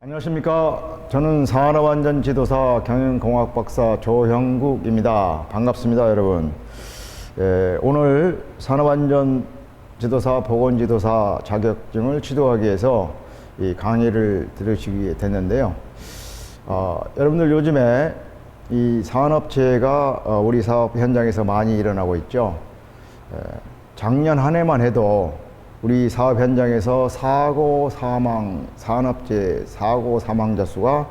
안녕하십니까. 저는 산업안전지도사 경영공학 박사 조형국입니다. 반갑습니다, 여러분. 오늘 산업안전지도사, 보건지도사 자격증을 취득하기 위해서 이 강의를 들으시게 됐는데요. 여러분들 요즘에 이 산업재해가 우리 사업 현장에서 많이 일어나고 있죠. 작년 한 해만 해도 우리 사업 현장에서 산업재해 사고 사망자 수가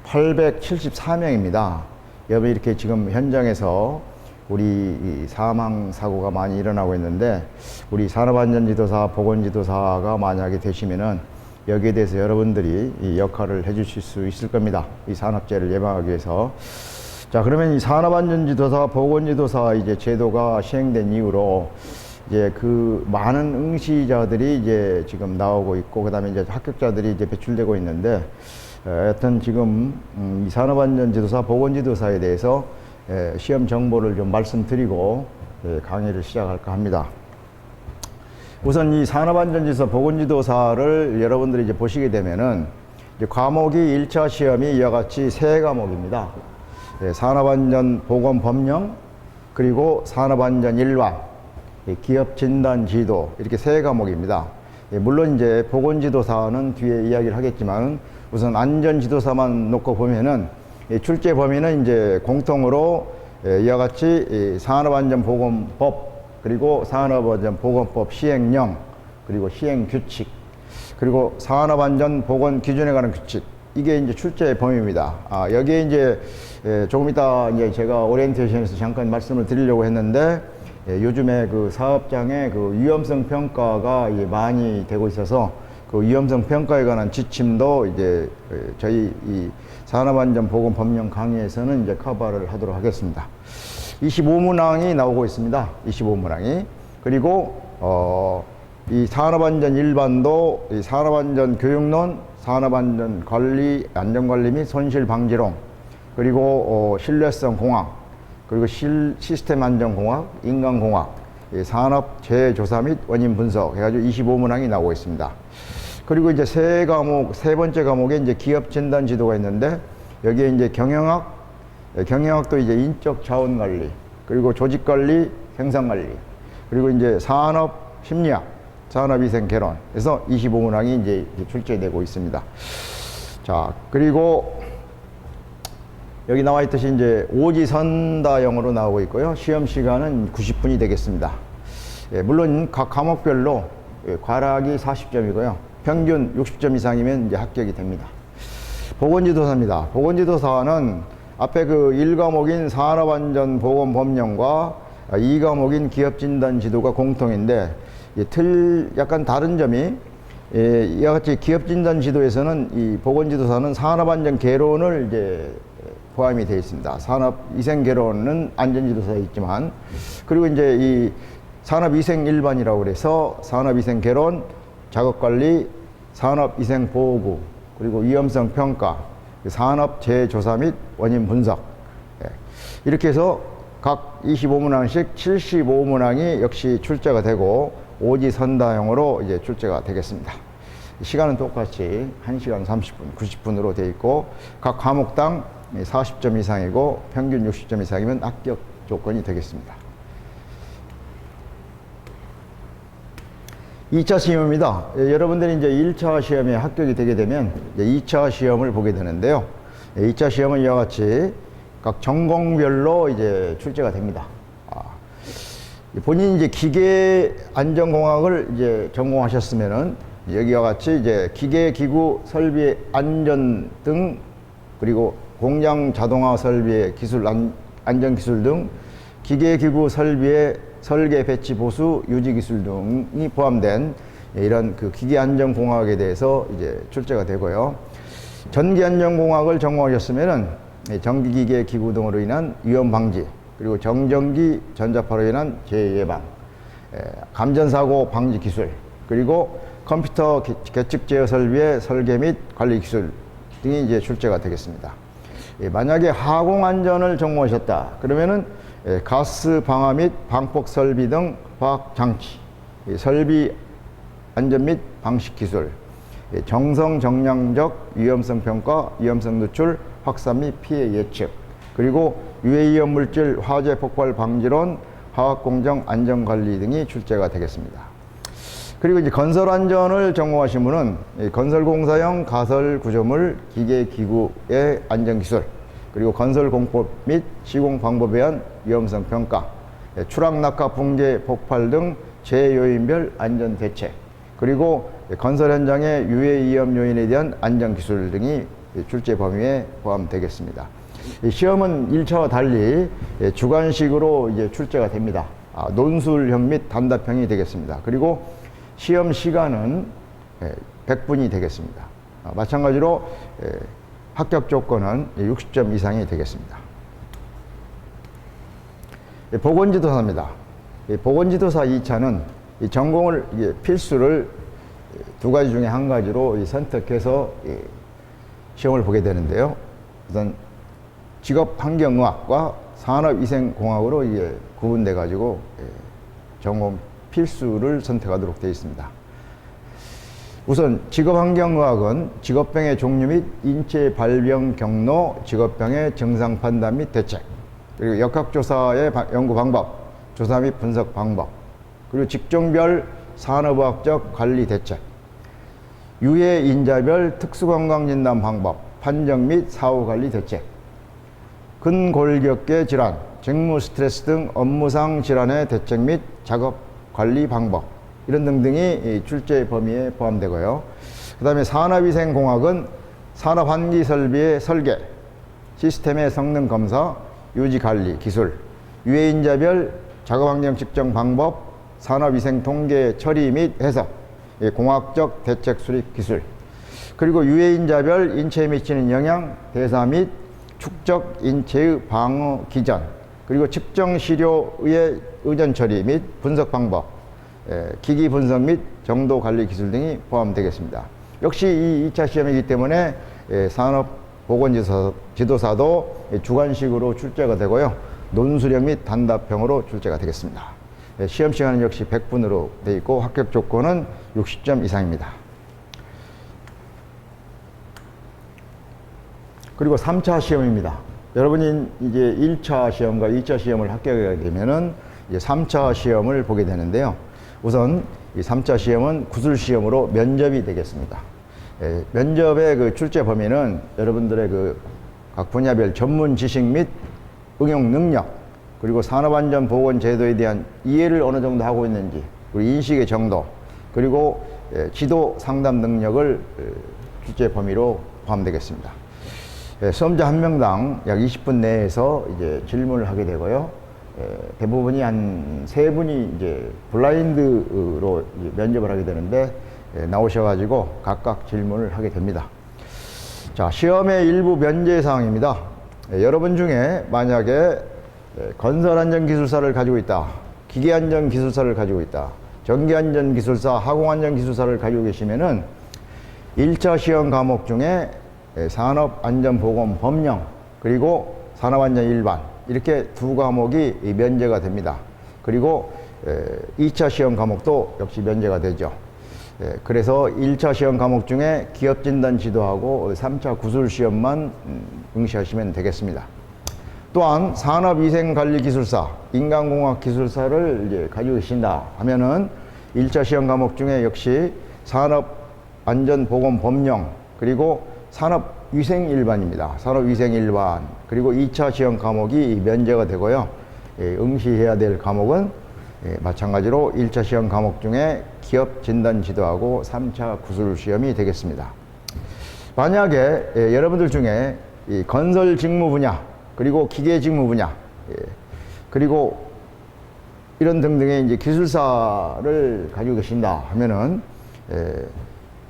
874명입니다. 여러분, 이렇게 지금 현장에서 우리 이 사망 사고가 많이 일어나고 있는데, 우리 산업안전지도사, 보건지도사가 만약에 되시면은 여기에 대해서 여러분들이 이 역할을 해주실 수 있을 겁니다. 이 산업재해를 예방하기 위해서. 자, 그러면 이 산업안전지도사, 보건지도사 이제 제도가 시행된 이후로 이제 그 많은 응시자들이 이제 지금 나오고 있고, 그 다음에 이제 합격자들이 이제 배출되고 있는데, 여튼 지금 이 산업안전지도사, 보건지도사에 대해서 시험 정보를 좀 말씀드리고 강의를 시작할까 합니다. 우선 이 산업안전지도사, 보건지도사를 여러분들이 이제 보시게 되면은 이제 과목이 1차 시험이 이와 같이 세 과목입니다. 산업안전 보건법령, 그리고 산업안전 일반, 기업 진단 지도, 이렇게 세 과목입니다. 물론 이제 보건지도사는 뒤에 이야기를 하겠지만, 우선 안전지도사만 놓고 보면은 출제 범위는 이제 공통으로 이와 같이 산업안전보건법, 그리고 산업안전보건법 시행령, 그리고 시행규칙, 그리고 산업안전보건 기준에 관한 규칙, 이게 이제 출제 범위입니다. 여기에 이제 조금 이따 이제 제가 오리엔테이션에서 잠깐 말씀을 드리려고 했는데, 요즘에 그 사업장의 그 위험성 평가가 이제 많이 되고 있어서 그 위험성 평가에 관한 지침도 이제 저희 이 산업안전보건법령 강의에서는 이제 커버를 하도록 하겠습니다. 25문항이 나오고 있습니다. 25문항이. 그리고 이 산업안전 일반도 이 산업안전 교육론, 산업안전 관리, 안전관리 및 손실 방지론, 그리고 신뢰성 공학, 그리고 시스템 안전공학, 인간공학, 산업재해 조사 및 원인 분석 해가지고 25문항이 나오고 있습니다. 그리고 이제 세 번째 과목에 이제 기업 진단 지도가 있는데, 여기에 이제 경영학도 이제 인적 자원 관리, 그리고 조직 관리, 생산 관리, 그리고 이제 산업 심리학, 산업위생 개론, 그래서 25문항이 이제 출제되고 있습니다. 자, 그리고 여기 나와 있듯이 이제 오지선다형으로 나오고 있고요. 시험 시간은 90분이 되겠습니다. 물론 각 과목별로 과락이 40점이고요. 평균 60점 이상이면 이제 합격이 됩니다. 보건지도사입니다. 보건지도사는 앞에 그 1과목인 산업안전보건법령과 2과목인 기업진단지도가 공통인데, 약간 다른 점이, 이와 같이 기업진단지도에서는 이 보건지도사는 산업안전 개론을 이제 포함이 되어 있습니다. 산업위생개론은 안전지도사에 있지만, 그리고 이제 이 산업위생 일반이라고 그래서 산업위생개론, 작업관리, 산업위생보호구, 그리고 위험성 평가, 산업재해 조사 및 원인 분석, 이렇게 해서 각 25문항씩 75문항이 역시 출제가 되고 오지선다형으로 이제 출제가 되겠습니다. 시간은 똑같이 1시간 30분, 90분으로 되어 있고, 각 과목당 40점 이상이고 평균 60점 이상이면 합격 조건이 되겠습니다. 2차 시험입니다. 여러분들이 이제 1차 시험에 합격이 되게 되면 이제 2차 시험을 보게 되는데요. 2차 시험은 이와 같이 각 전공별로 이제 출제가 됩니다. 본인이 이제 기계 안전공학을 이제 전공하셨으면은 여기와 같이 이제 기계 기구 설비 안전 등, 그리고 공장 자동화 설비의 기술 안전 기술 등, 기계 기구 설비의 설계 배치 보수 유지 기술 등이 포함된 이런 그 기계 안전 공학에 대해서 이제 출제가 되고요. 전기 안전 공학을 전공하셨으면은 전기 기계 기구 등으로 인한 위험 방지, 그리고 정전기 전자파로 인한 재해 예방, 감전사고 방지 기술, 그리고 컴퓨터 계측 제어 설비의 설계 및 관리 기술 등이 이제 출제가 되겠습니다. 만약에 하공안전을 전공하셨다 그러면은 가스 방화 및 방폭 설비 등 화학 장치, 설비 안전 및 방식 기술, 정성 정량적 위험성 평가, 위험성 누출, 확산 및 피해 예측, 그리고 유해위험 물질 화재 폭발 방지론, 화학공정 안전관리 등이 출제가 되겠습니다. 그리고 이제 건설 안전을 전공하신 분은 건설공사용 가설 구조물 기계 기구의 안전기술, 그리고 건설 공법 및 시공 방법에 의한 위험성 평가, 추락 낙하 붕괴 폭발 등 재요인별 안전 대책, 그리고 건설 현장의 유해 위험 요인에 대한 안전 기술 등이 출제 범위에 포함되겠습니다. 시험은 1차와 달리 주관식으로 이제 출제가 됩니다. 논술형 및 단답형이 되겠습니다. 그리고 시험 시간은 100분이 되겠습니다. 마찬가지로 합격 조건은 60점 이상이 되겠습니다. 보건지도사입니다. 보건지도사 2차는 전공을 필수를 두 가지 중에 한 가지로 선택해서 시험을 보게 되는데요. 우선 직업환경의학과 산업위생공학으로 구분돼 가지고 전공 필수를 선택하도록 되어 있습니다. 우선 직업환경의학은 직업병의 종류 및 인체 발병 경로, 직업병의 증상 판단 및 대책, 그리고 역학조사의 연구 방법, 조사 및 분석 방법, 그리고 직종별 산업의학적 관리 대책, 유해 인자별 특수건강진단 방법, 판정 및 사후관리 대책, 근골격계 질환, 직무 스트레스 등 업무상 질환의 대책 및 작업관리 방법, 이런 등등이 출제 범위에 포함되고요. 그 다음에 산업위생공학은 산업환기설비의 설계, 시스템의 성능 검사, 유지관리 기술, 유해인자별 작업환경 측정 방법, 산업위생 통계 처리 및 해석, 공학적 대책 수립 기술, 그리고 유해인자별 인체에 미치는 영향, 대사 및 축적 인체의 방어 기전, 그리고 측정 시료의 의전 처리 및 분석 방법, 기기 분석 및 정도 관리 기술 등이 포함되겠습니다. 역시 이 2차 시험이기 때문에 산업보건지도사도 주관식으로 출제가 되고요. 논술형 및 단답형으로 출제가 되겠습니다. 시험 시간은 역시 100분으로 되어 있고 합격 조건은 60점 이상입니다. 그리고 3차 시험입니다. 여러분이 이제 1차 시험과 2차 시험을 합격하게 되면은 이제 3차 시험을 보게 되는데요. 우선 이 3차 시험은 구술시험으로 면접이 되겠습니다. 면접의 그 출제 범위는 여러분들의 각 분야별 전문 지식 및 응용 능력, 그리고 산업안전보건제도에 대한 이해를 어느 정도 하고 있는지, 그리고 인식의 정도, 그리고 지도 상담 능력을 출제 범위로 포함되겠습니다. 수험자 한 명당 약 20분 내에서 이제 질문을 하게 되고요. 대부분이 한 3분이 이제 블라인드로 면접을 하게 되는데 나오셔가지고 각각 질문을 하게 됩니다. 자, 시험의 일부 면제 사항입니다. 여러분 중에 만약에 건설안전기술사를 가지고 있다, 기계안전기술사를 가지고 있다, 전기안전기술사, 하공안전기술사를 가지고 계시면은 1차 시험 과목 중에 산업안전보건 법령, 그리고 산업안전 일반, 이렇게 두 과목이 면제가 됩니다. 그리고 2차 시험 과목도 역시 면제가 되죠. 그래서 1차 시험 과목 중에 기업진단 지도하고 3차 구술시험만 응시하시면 되겠습니다. 또한 산업위생관리기술사, 인간공학기술사를 이제 가지고 계신다 하면은 1차 시험 과목 중에 역시 산업안전보건법령, 그리고 산업위생일반입니다. 산업위생일반, 그리고 2차 시험 과목이 면제가 되고요. 응시해야 될 과목은 마찬가지로 1차 시험 과목 중에 기업진단지도하고 3차 구술시험이 되겠습니다. 만약에 여러분들 중에 이 건설 직무 분야, 그리고 기계 직무 분야, 그리고 이런 등등의 이제 기술사를 가지고 계신다 하면은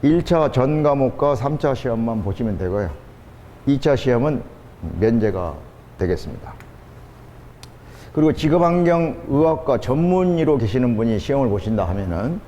1차 전 과목과 3차 시험만 보시면 되고요. 2차 시험은 면제가 되겠습니다. 그리고 직업환경의학과 전문의로 계시는 분이 시험을 보신다 하면은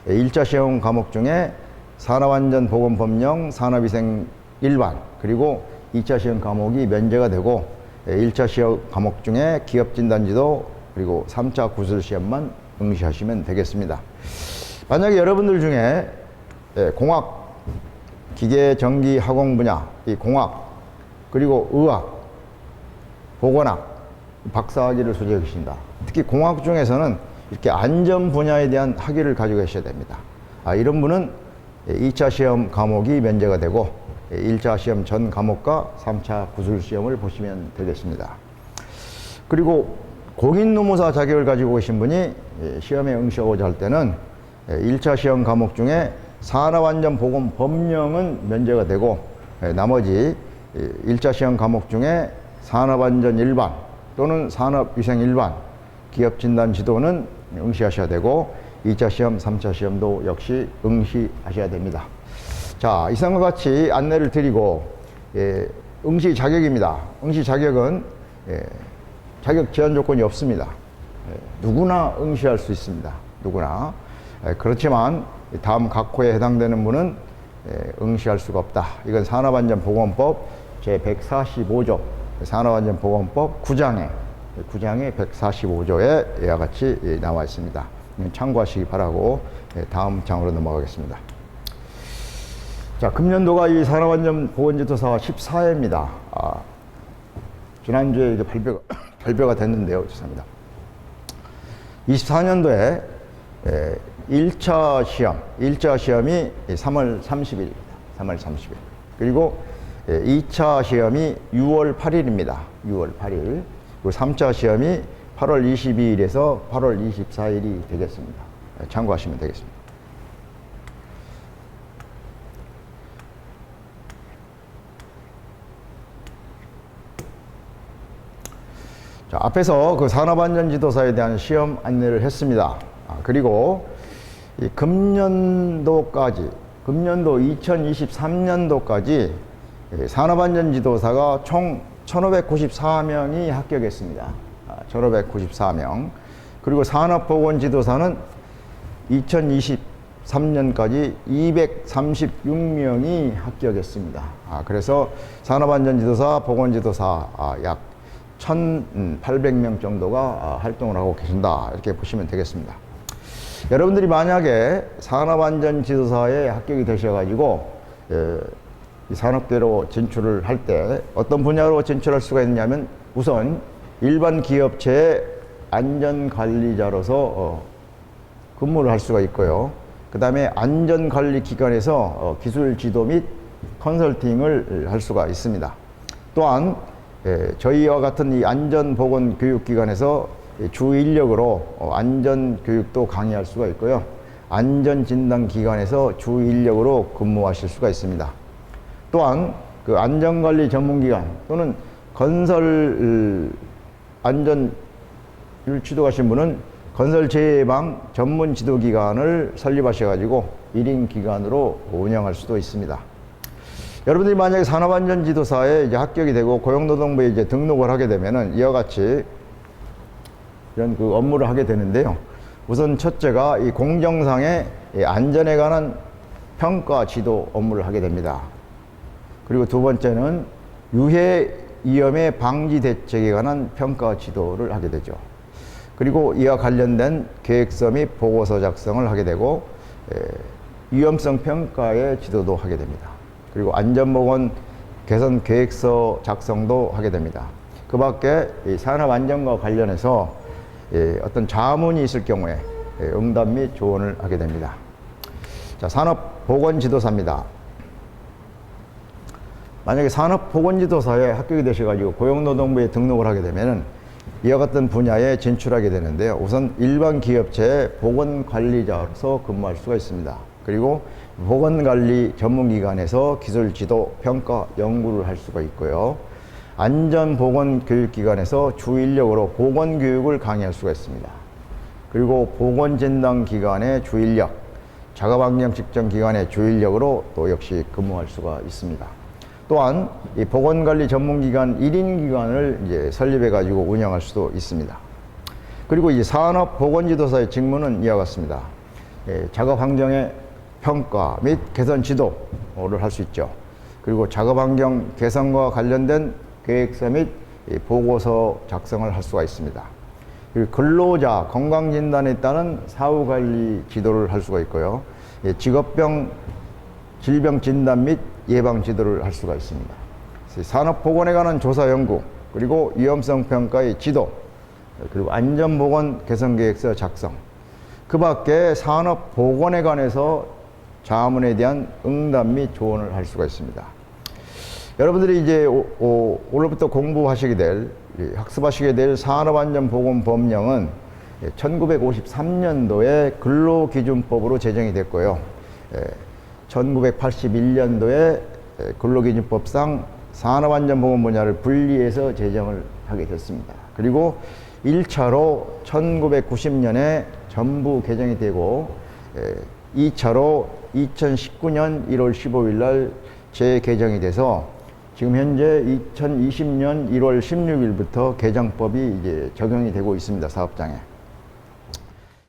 1차 시험 과목 중에 산업안전보건법령, 산업위생 일반, 그리고 2차 시험 과목이 면제가 되고 1차 시험 과목 중에 기업진단지도, 그리고 3차 구술시험만 응시하시면 되겠습니다. 만약에 여러분들 중에 공학 기계, 전기, 화공 분야, 이 공학, 그리고 의학, 보건학, 박사학위를 소지하고 계신다. 특히 공학 중에서는 이렇게 안전 분야에 대한 학위를 가지고 계셔야 됩니다. 이런 분은 2차 시험 과목이 면제가 되고 1차 시험 전 과목과 3차 구술 시험을 보시면 되겠습니다. 그리고 공인노무사 자격을 가지고 계신 분이 시험에 응시하고자 할 때는 1차 시험 과목 중에 산업안전보건 법령은 면제가 되고 나머지 1차 시험 과목 중에 산업안전 일반 또는 산업위생 일반, 기업진단 지도는 응시하셔야 되고 2차 시험, 3차 시험도 역시 응시하셔야 됩니다. 자, 이상과 같이 안내를 드리고 응시 자격입니다. 응시 자격은 자격 제한 조건이 없습니다. 누구나 응시할 수 있습니다. 누구나. 그렇지만 다음 각 호에 해당되는 분은 응시할 수가 없다. 이건 산업안전보건법 제145조 산업안전보건법 9장에 145조에 이와 같이 나와 있습니다. 참고하시기 바라고 다음 장으로 넘어가겠습니다. 자, 금년도가 이 산업안전보건지도사가 14회입니다. 지난주에 이제 발표가 됐는데요. 죄송합니다. 24년도에 1차 시험이 3월 30일입니다. 3월 30일. 그리고 2차 시험이 6월 8일입니다. 6월 8일. 그리고 3차 시험이 8월 22일에서 8월 24일이 되겠습니다. 참고하시면 되겠습니다. 자, 앞에서 그 산업안전지도사에 대한 시험 안내를 했습니다. 그리고 이 금년도 2023년도까지 산업안전지도사가 총 1594명이 합격했습니다. 1594명. 그리고 산업보건지도사는 2023년까지 236명이 합격했습니다. 그래서 산업안전지도사, 보건지도사 약 1,800명 정도가 활동을 하고 계신다. 이렇게 보시면 되겠습니다. 여러분들이 만약에 산업안전지도사에 합격이 되셔가지고 이 산업계로 진출을 할 때 어떤 분야로 진출할 수가 있냐면 우선 일반 기업체의 안전관리자로서 근무를 할 수가 있고요. 그 다음에 안전관리기관에서 기술 지도 및 컨설팅을 할 수가 있습니다. 또한 저희와 같은 이 안전보건교육기관에서 주 인력으로 안전교육도 강의할 수가 있고요. 안전진단기관에서 주 인력으로 근무하실 수가 있습니다. 또한 그 안전관리 전문기관 또는 건설 안전을 지도하신 분은 건설 재해예방 전문 지도기관을 설립하셔가지고 1인 기관으로 운영할 수도 있습니다. 여러분들이 만약에 산업안전지도사에 이제 합격이 되고 고용노동부에 이제 등록을 하게 되면은 이와 같이 이런 그 업무를 하게 되는데요. 우선 첫째가 이 공정상의 안전에 관한 평가 지도 업무를 하게 됩니다. 그리고 두 번째는 유해 위험의 방지 대책에 관한 평가 지도를 하게 되죠. 그리고 이와 관련된 계획서 및 보고서 작성을 하게 되고 위험성 평가의 지도도 하게 됩니다. 그리고 안전보건 개선 계획서 작성도 하게 됩니다. 그 밖에 산업안전과 관련해서 어떤 자문이 있을 경우에 응답 및 조언을 하게 됩니다. 자, 산업보건지도사입니다. 만약에 산업보건지도사에 합격이 되셔가지고 고용노동부에 등록을 하게 되면은 이와 같은 분야에 진출하게 되는데요. 우선 일반 기업체의 보건관리자로서 근무할 수가 있습니다. 그리고 보건관리 전문기관에서 기술지도, 평가, 연구를 할 수가 있고요. 안전보건교육기관에서 주인력으로 보건교육을 강의할 수가 있습니다. 그리고 보건진단기관의 주인력, 작업환경 측정기관의 주인력으로 또 역시 근무할 수가 있습니다. 또한 이 보건관리 전문기관 1인 기관을 이제 설립해가지고 운영할 수도 있습니다. 그리고 이 산업보건지도사의 직무는 이와 같습니다. 작업환경의 평가 및 개선 지도를 할 수 있죠. 그리고 작업환경 개선과 관련된 계획서 및 보고서 작성을 할 수가 있습니다. 그리고 근로자 건강진단에 따른 사후관리 지도를 할 수가 있고요. 직업병 질병 진단 및 예방 지도를 할 수가 있습니다. 산업보건에 관한 조사 연구, 그리고 위험성 평가의 지도, 그리고 안전보건 개선계획서 작성, 그 밖에 산업보건에 관해서 자문에 대한 응답 및 조언을 할 수가 있습니다. 여러분들이 이제 오늘부터 공부하시게 될, 학습하시게 될 산업안전보건법령은 1953년도에 근로기준법으로 제정이 됐고요. 1981년도에 근로기준법상 산업안전보건 분야를 분리해서 제정을 하게 됐습니다. 그리고 1차로 1990년에 전부 개정이 되고 2차로 2019년 1월 15일 날 재개정이 돼서 지금 현재 2020년 1월 16일부터 개정법이 이제 적용이 되고 있습니다. 사업장에.